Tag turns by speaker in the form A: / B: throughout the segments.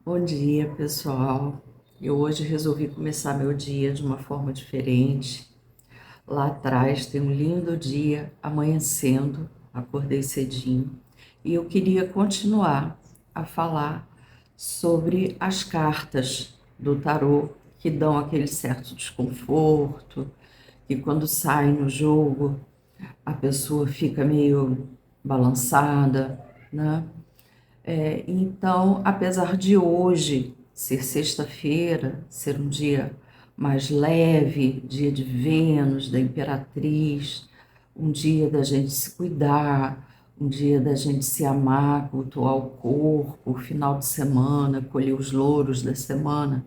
A: Bom dia, pessoal. Eu hoje resolvi começar meu dia de uma forma diferente. Lá atrás tem um lindo dia amanhecendo, acordei cedinho e eu queria continuar a falar sobre as cartas do tarô que dão aquele certo desconforto, que quando sai no jogo a pessoa fica meio balançada, né? Então, apesar de hoje ser sexta-feira, ser um dia mais leve, dia de Vênus, da Imperatriz, um dia da gente se cuidar, um dia da gente se amar, cultuar o corpo, final de semana, colher os louros da semana,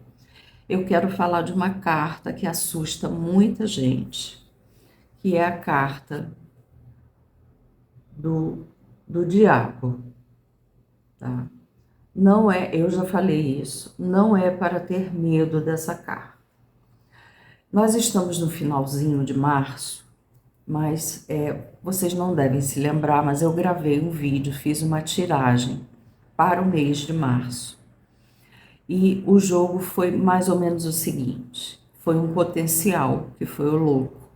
A: eu quero falar de uma carta que assusta muita gente, que é a carta do diabo, tá? Não é, eu já falei isso, não é para ter medo dessa carta. Nós estamos no finalzinho de março, mas vocês não devem se lembrar, mas eu gravei um vídeo, fiz uma tiragem para o mês de março. E o jogo foi mais ou menos o seguinte: foi um potencial, que foi o louco,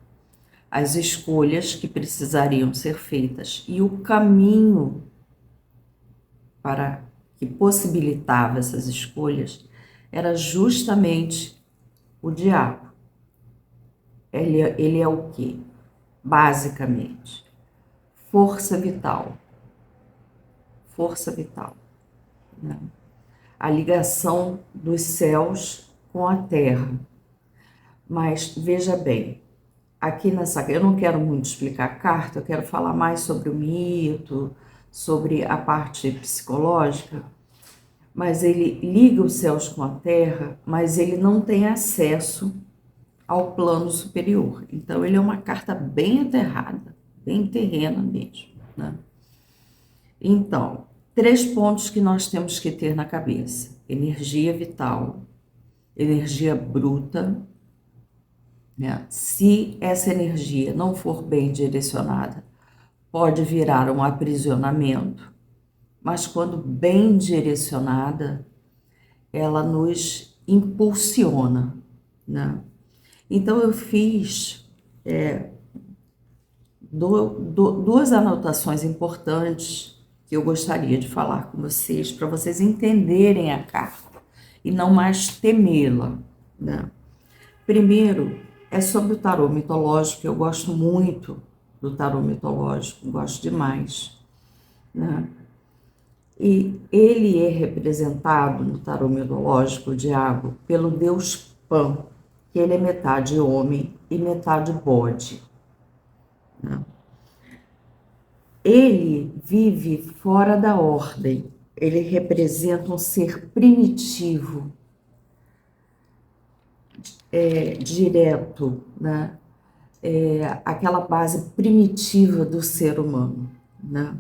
A: as escolhas que precisariam ser feitas e o caminho para que possibilitava essas escolhas era justamente o diabo. Ele é o quê? Basicamente, força vital. Força vital, né? A ligação dos céus com a terra. Mas veja bem, aqui eu não quero muito explicar a carta, eu quero falar mais sobre o mito, sobre a parte psicológica, mas ele liga os céus com a terra, mas ele não tem acesso ao plano superior. Então, ele é uma carta bem aterrada, bem terrena mesmo, né? Então, 3 pontos que nós temos que ter na cabeça: energia vital, energia bruta, né? Se essa energia não for bem direcionada, pode virar um aprisionamento, mas quando bem direcionada, ela nos impulsiona, né? Então, eu fiz duas anotações importantes que eu gostaria de falar com vocês, para vocês entenderem a carta e não mais temê-la, né? Primeiro, é sobre o tarô mitológico. Eu gosto muito do tarô mitológico, gosto demais, né? E ele é representado no tarô mitológico, o diabo, pelo deus Pan, que ele é metade homem e metade bode, né? Ele vive fora da ordem, ele representa um ser primitivo, direto, né? Aquela base primitiva do ser humano, né?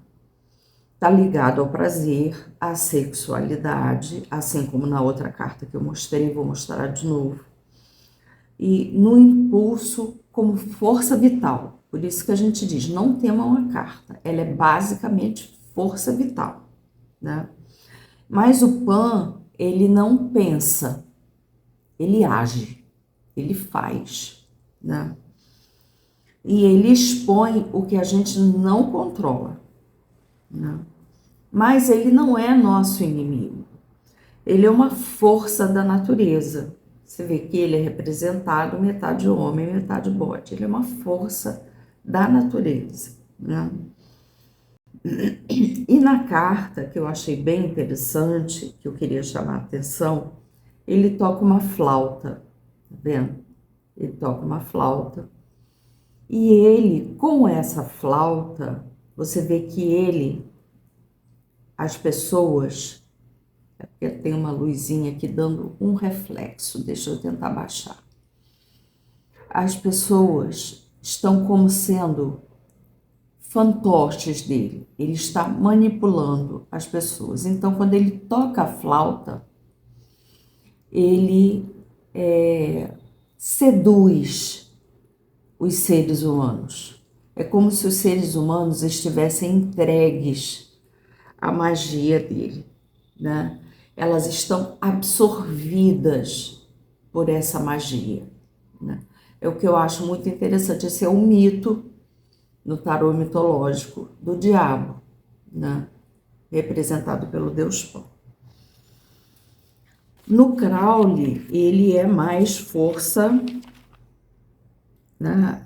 A: Está ligado ao prazer, à sexualidade, assim como na outra carta que eu mostrei, vou mostrar de novo, e no impulso como força vital. Por isso que a gente diz, não temam a carta, ela é basicamente força vital, né? Mas o Pan, ele não pensa, ele age, ele faz, né? E ele expõe o que a gente não controla, né? Mas ele não é nosso inimigo, ele é uma força da natureza. Você vê que ele é representado metade homem, metade bode. Ele é uma força da natureza, né? E na carta, que eu achei bem interessante, que eu queria chamar a atenção, ele toca uma flauta, tá vendo? Ele toca uma flauta. E ele, com essa flauta, você vê que ele, as pessoas, é porque tem uma luzinha aqui dando um reflexo, deixa eu tentar baixar. As pessoas estão como sendo fantoches dele, ele está manipulando as pessoas. Então, quando ele toca a flauta, ele seduz os seres humanos. É como se os seres humanos estivessem entregues à magia dele, né? elas estão absorvidas por essa magia, né? É o que eu acho muito interessante, esse é o mito no tarô mitológico do diabo, né? Representado pelo deus Pan. No Crowley, ele é mais força, né?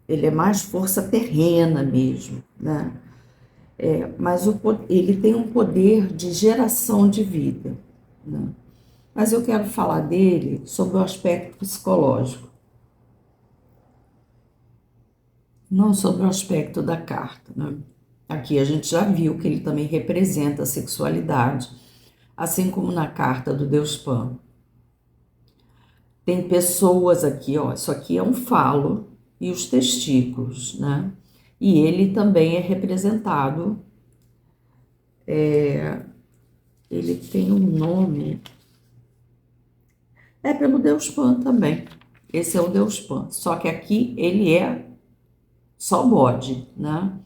A: Ele é mais força terrena mesmo, né? Mas ele tem um poder de geração de vida, né? Mas eu quero falar dele sobre o aspecto psicológico, não sobre o aspecto da carta, né? Aqui a gente já viu que ele também representa a sexualidade, assim como na carta do Deus Pan. Tem pessoas aqui, ó, isso aqui é um falo e os testículos, né? E ele também é representado, ele tem um nome, pelo Deus Pan também. Esse é o Deus Pan, só que aqui ele é só bode, né?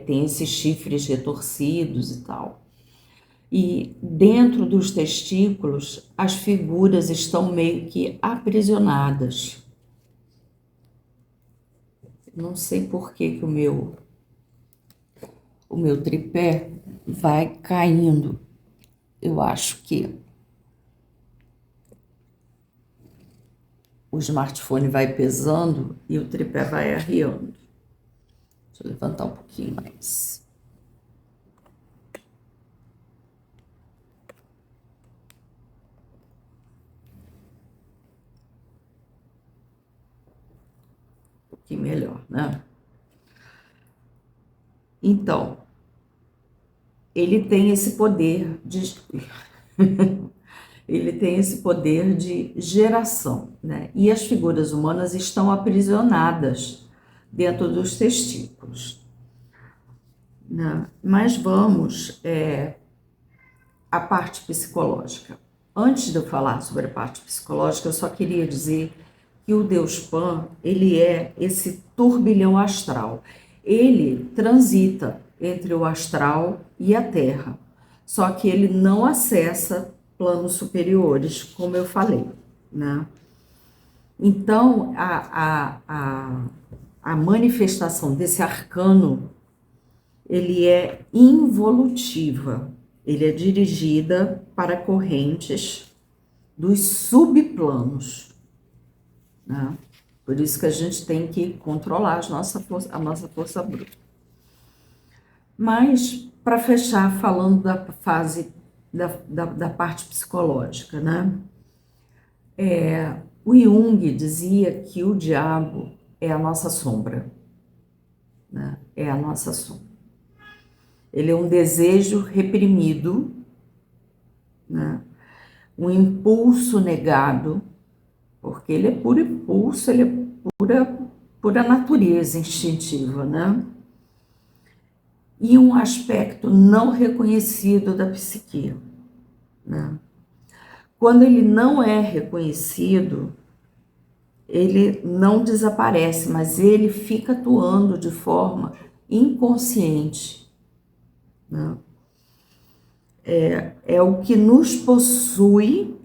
A: Tem esses chifres retorcidos e tal. E dentro dos testículos, as figuras estão meio que aprisionadas. Não sei por que que o meu tripé vai caindo. Eu acho que o smartphone vai pesando e o tripé vai arriando. Deixa eu levantar um pouquinho mais. Um pouquinho melhor, né? Então, ele tem esse poder de ele tem esse poder de geração, né? E as figuras humanas estão aprisionadas dentro dos testículos, né? Mas vamos à parte psicológica. Antes de eu falar sobre a parte psicológica, eu só queria dizer que o Deus Pan, ele é esse turbilhão astral. Ele transita entre o astral e a Terra, só que ele não acessa planos superiores, como eu falei, né? Então, a manifestação desse arcano, ele é involutiva, ele é dirigida para correntes dos subplanos, né? Por isso que a gente tem que controlar a nossa força bruta. Mas, para fechar, falando da fase da parte psicológica, né? O Jung dizia que o diabo é a nossa sombra, né? É a nossa sombra. Ele é um desejo reprimido, né? Um impulso negado, porque ele é puro impulso, ele é pura natureza instintiva, né? E um aspecto não reconhecido da psique, né? Quando ele não é reconhecido, ele não desaparece, mas ele fica atuando de forma inconsciente, né? É o que nos possui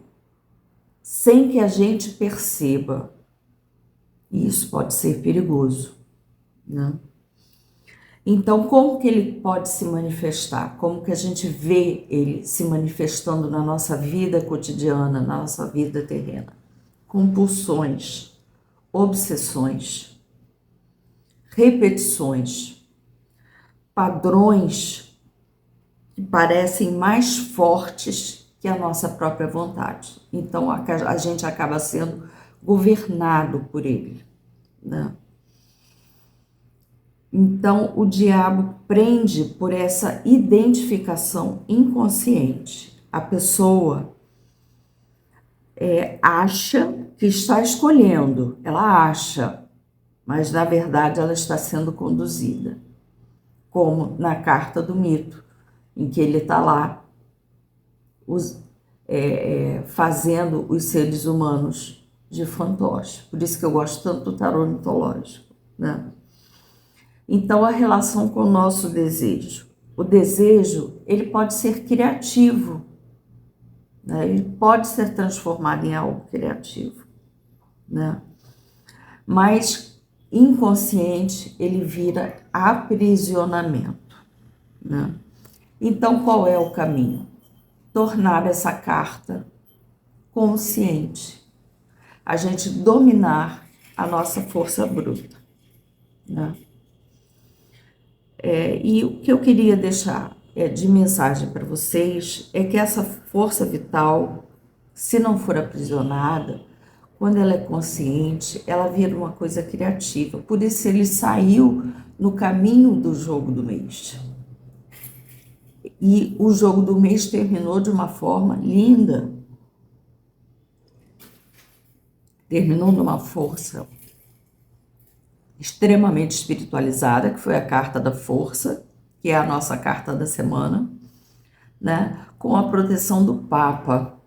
A: sem que a gente perceba. E isso pode ser perigoso, né? Então, como que ele pode se manifestar? Como que a gente vê ele se manifestando na nossa vida cotidiana, na nossa vida terrena? Compulsões, obsessões, repetições, padrões que parecem mais fortes que a nossa própria vontade. Então, a gente acaba sendo governado por ele, né? Então, o diabo prende por essa identificação inconsciente. A pessoa acha que está escolhendo, ela acha, mas na verdade ela está sendo conduzida, como na carta do mito, em que ele está lá fazendo os seres humanos de fantoche. Por isso que eu gosto tanto do tarô mitológico, né? Então, a relação com o nosso desejo. o desejo, ele pode ser criativo, né? Ele pode ser transformado em algo criativo, né? Mas inconsciente, ele vira aprisionamento, né? Então, qual é o caminho? Tornar essa carta consciente, a gente dominar a nossa força bruta, né? E o que eu queria deixar de mensagem para vocês é que essa força vital, se não for aprisionada, quando ela é consciente, ela vira uma coisa criativa. Por isso ele saiu no caminho do jogo do mês. E o jogo do mês terminou de uma forma linda. Terminou numa força extremamente espiritualizada, que foi a carta da força, que é a nossa carta da semana, né? Com a proteção do Papa,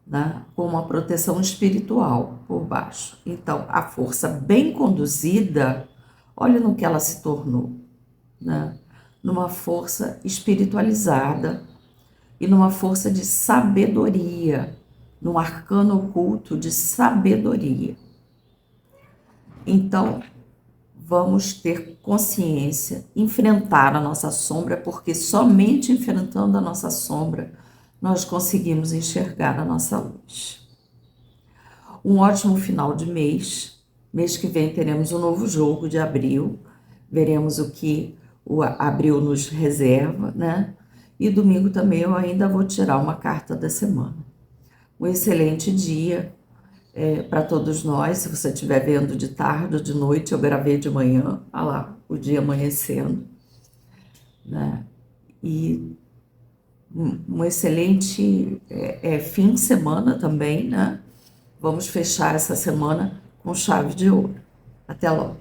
A: né? Com uma proteção espiritual por baixo. Então, a força bem conduzida, olha no que ela se tornou, né? Numa força espiritualizada e numa força de sabedoria, num arcano oculto de sabedoria. Então, vamos ter consciência, enfrentar a nossa sombra, porque somente enfrentando a nossa sombra nós conseguimos enxergar a nossa luz. Um ótimo final de mês. Mês que vem teremos um novo jogo de abril. Veremos o que o abril nos reserva, né? E domingo também eu ainda vou tirar uma carta da semana. Um excelente dia para todos nós. Se você estiver vendo de tarde ou de noite, eu gravei de manhã, olha lá, o dia amanhecendo, né? E um excelente fim de semana também, né? Vamos fechar essa semana com chave de ouro. Até logo.